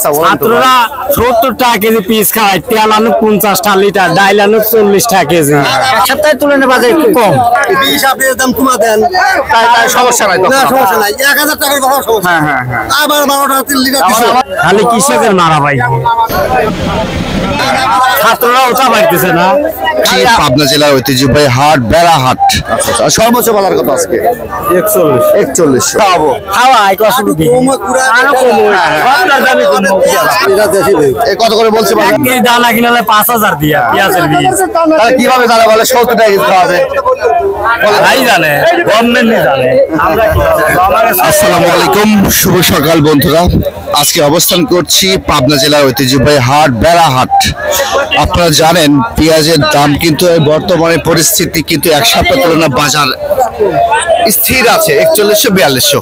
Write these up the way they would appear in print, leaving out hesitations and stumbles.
ছাত্ররা 70 টাকা KG piece খায়, তেল আনু 50 টাকা লিটার, ডাইল আনু 40 টাকা কেজি। এক সপ্তাহে তুলনায় বাজার একটু কম। দাম কমা দেন, তাই সমস্যা নাই তো? না সমস্যা নাই, 1000 টাকার কথা সমস্যা। হ্যাঁ। আবার 12 টাকা 3 লিটার দিছে। খালি কৃষকের মারা ভাই, ছাত্ররা ওটা পাইতেছে না। পাবনা জেলার ঐতিহ্যবাহী হাট বেড়া হাট। সর্বোচ্চ বাজার কত আজকে? 41 খাওয়াবো। খাওয়া এক অসুবিধা আরো কম কত করে বলছে বাজার? এক কেজি দানা কিনলে 5000 দিয়া পেঁয়াজের বীজ। তাহলে কিভাবে তারা বলে 70 টাকা কেজি খাওয়াবে? ভাই জানে, গভর্নমেন্ট জানে, আমরা কি জানি? আসসালামু আলাইকুম, শুভ সকাল বন্ধুরা। আজকে অবস্থান করছি পাবনা জেলার ঐতিহ্যবাহী হাট বেড়া হাট। আপনারা জানেন পেঁয়াজের দাম কিন্তু বর্তমানে পরিস্থিতি কিন্তু এক সপ্তাহ তুলনায় বাজার স্থির আছে 4142।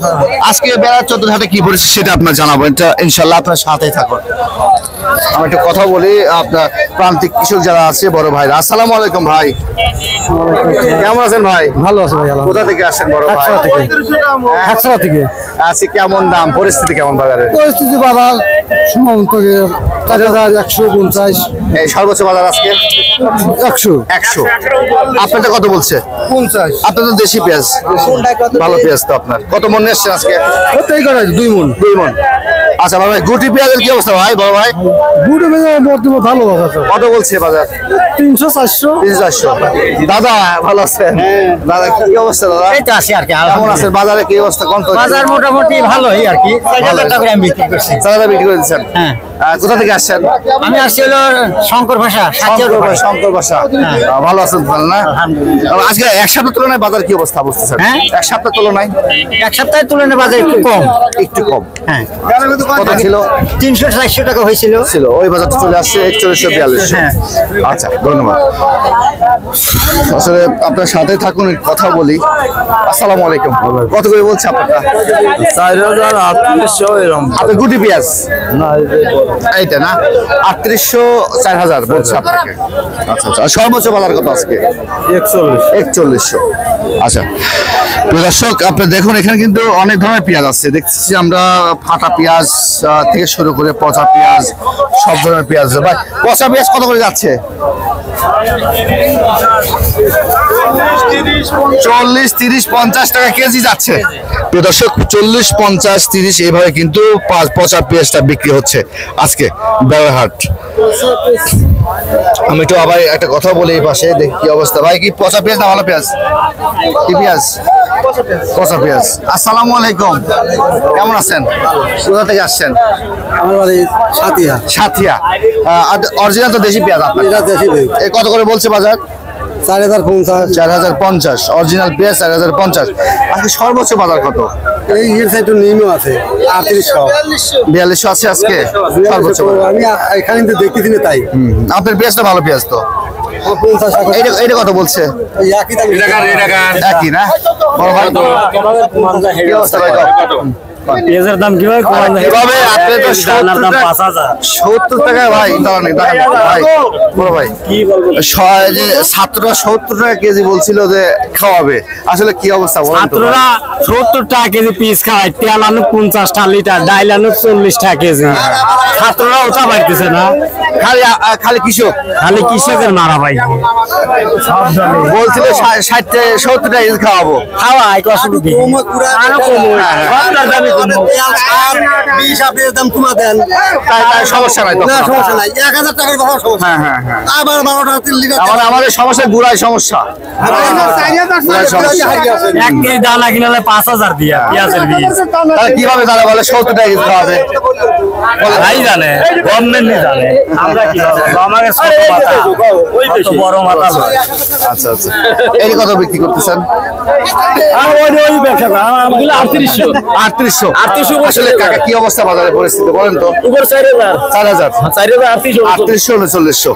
আজকে বেড়া 14 হাটে কি পরিস্থিতি সেটা আপনার জানাবেন, এটা ইনশাল্লাহ আপনার সাথেই থাকুন। আমি একটু কথা বলি আপনার প্রান্তিক কৃষক যারা আছে বড় ভাই। আসসালামু আলাইকুম ভাই, কেমন আছেন ভাই? ভালো আছে ভাই। কোথা থেকে আসছেন বড় ভাই? হাকসরা থেকে। আজকে কেমন দাম পরিস্থিতি কেমন বাজারে? পরিস্থিতি বাবা সীমান্ত 4150। এই সর্বোচ্চ বাজার আজকে 100 আপনাদের কত বলছে? 50। আপনাদের দেশি পেঁয়াজ, ভালো পেঁয়াজ তো আপনার। কত মন নিয়ে এসছেন আজকে? ওটাই করে 2 মণ। 2 মন। আচ্ছা ভাই, গুটি পেঁয়াজের কি অবস্থা ভাই? বড় ভাই গুড়ে বর্তমান ভালো বাজার। কত বলছে বাজার? 300 400। 400। দাদা ভালো আছেন? দাদা কি অবস্থা দাদা? এই তো আসি আর কি। কেমন আছেন? বাজারে কি অবস্থা? কোন তো বাজার মোটামুটি ভালোই আর কি। 4000 টাকা করে আমি বিক্রি করছি। চালাটা বিক্রি করে দিচ্ছেন? হ্যাঁ। কোথা থেকে আসছেন? আমি আসছি হলো শঙ্কর ভাষা, শঙ্কর বাসা। ভালো আছেন ভালো না? আজকে এক সপ্তাহ তুলনায় বাজার কি অবস্থা বুঝতেছেন? হ্যাঁ? এক সপ্তাহ তুলনায় এক সপ্তাহের তুলনায় বাজার একটু কম। একটু কম। হ্যাঁ, কত ছিল? 300-400 টাকা হয়েছিল। ওই বাজারটা চলে আসছে 4142। হ্যাঁ। আচ্ছা, ধন্যবাদ। আসলে আপনার সাথে থাকুন, কথা বলি। আসসালামু আলাইকুম। কত করে বলছে আপনারটা? 4800 এরকম। আপনার গুটি পেঁয়াজ না এইটা না? 3800 4000 বলছে আপনাকে। আচ্ছা আচ্ছা। আর সর্বোচ্চ বাজার কত আজকে? 4100। আচ্ছা প্রিয় দর্শক, আপনি দেখুন এখানে কিন্তু অনেক ধরনের পেঁয়াজ আছে। দেখছি আমরা ফাটা পেঁয়াজ থেকে শুরু করে পচা পেঁয়াজ, সব ধরনের পেঁয়াজ। ভাই পচা পেঁয়াজ কত করে যাচ্ছে? 40, 30, 50 টাকা কেজি যাচ্ছে। প্রিয় দর্শক, 40, 50, 30 এইভাবে কিন্তু পচা পেঁয়াজটা বিক্রি হচ্ছে আজকে বেড়াহাট। আমি একটু আবার একটা কথা বলি, এই পাশে দেখি কি অবস্থা। ভাই কি পচা পেঁয়াজ না ভালো পেঁয়াজ? কি পেঁয়াজ? পচা পেঁয়াজ। আসসালামু আলাইকুম, কেমন আছেন? কোথা থেকে আসছেন? আমার বাড়ি সাতিয়া। সাথিয়া। অরিজিনাল তো দেশি পেঁয়াজ আপনার? এটা দেশি ভাই। এই কত করে বলছে বাজার? 4050। 4050 অরিজিনাল পেঁয়াজ 4050। আজকে সর্বোচ্চ বাজার কত? এই হিল সাইড নিমো আছে 3800। 4200 আছে আজকে সর্বোচ্চ বাজার। আমি এখানে তো দেখতেছি না তাই। আপনার পেঁয়াজটা ভালো পেঁয়াজ তো। 50 টাকা। এটা কত বলছে? এই একই দাম। একই না? বড় ভাই কি অবস্থা ভাই? পেঁয়াজের দাম কিভাবে কমানো হয়? কিভাবে? আপনি তো দানার দাম 5000। 70 টাকা ভাই। দাঁড়ান ভাই, বড় ভাই কি বলবো? যে ছাত্ররা 70 টাকা কেজি বলছিল যে খাওয়াবে, আসলে কি অবস্থা বলেন তো? ছাত্ররা 70 টাকা কেজি পিস খায়, তেল আনু 50 টাকা লিটার, ডাইল আনু 40 টাকা কেজি। ছাত্ররা ওটা পাইতেছে না। খালি কৃষক, খালি কৃষকের মারা ভাই, বলছিল 60 70 টাকা কেজি খাওয়াবো। খাওয়া এক অসুবিধা আরো কম আপনার দামে কম। 20 আপনার দাম কমা দেন, তাই সমস্যা নাই তো? না সমস্যা নাই, 1000 টাকার কথা সমস্যা। হ্যাঁ। আবার 12 টাকা 3 লিটার। আমাদের সমস্যা গুড়াই সমস্যা। এক কেজি দানা কিনলে 5000 দিয়া পেঁয়াজের বীজ। তাহলে কিভাবে তারা বলে 70 টাকা কেজি খাওয়াবে? ভাই জানে, গভর্নমেন্ট জানে, আমরা কি জানি? আমাদের ছোট মাথা, অত বড় মাথা নয়। আচ্ছা আচ্ছা। এই কত বিক্রি করতেছেন? ওই ব্যবসা 3800। 3800 আসলে কাকা কি অবস্থা বাজারে পরিস্থিতি বলেন তো? উপর 4000। 4000 3800। 3800 3900।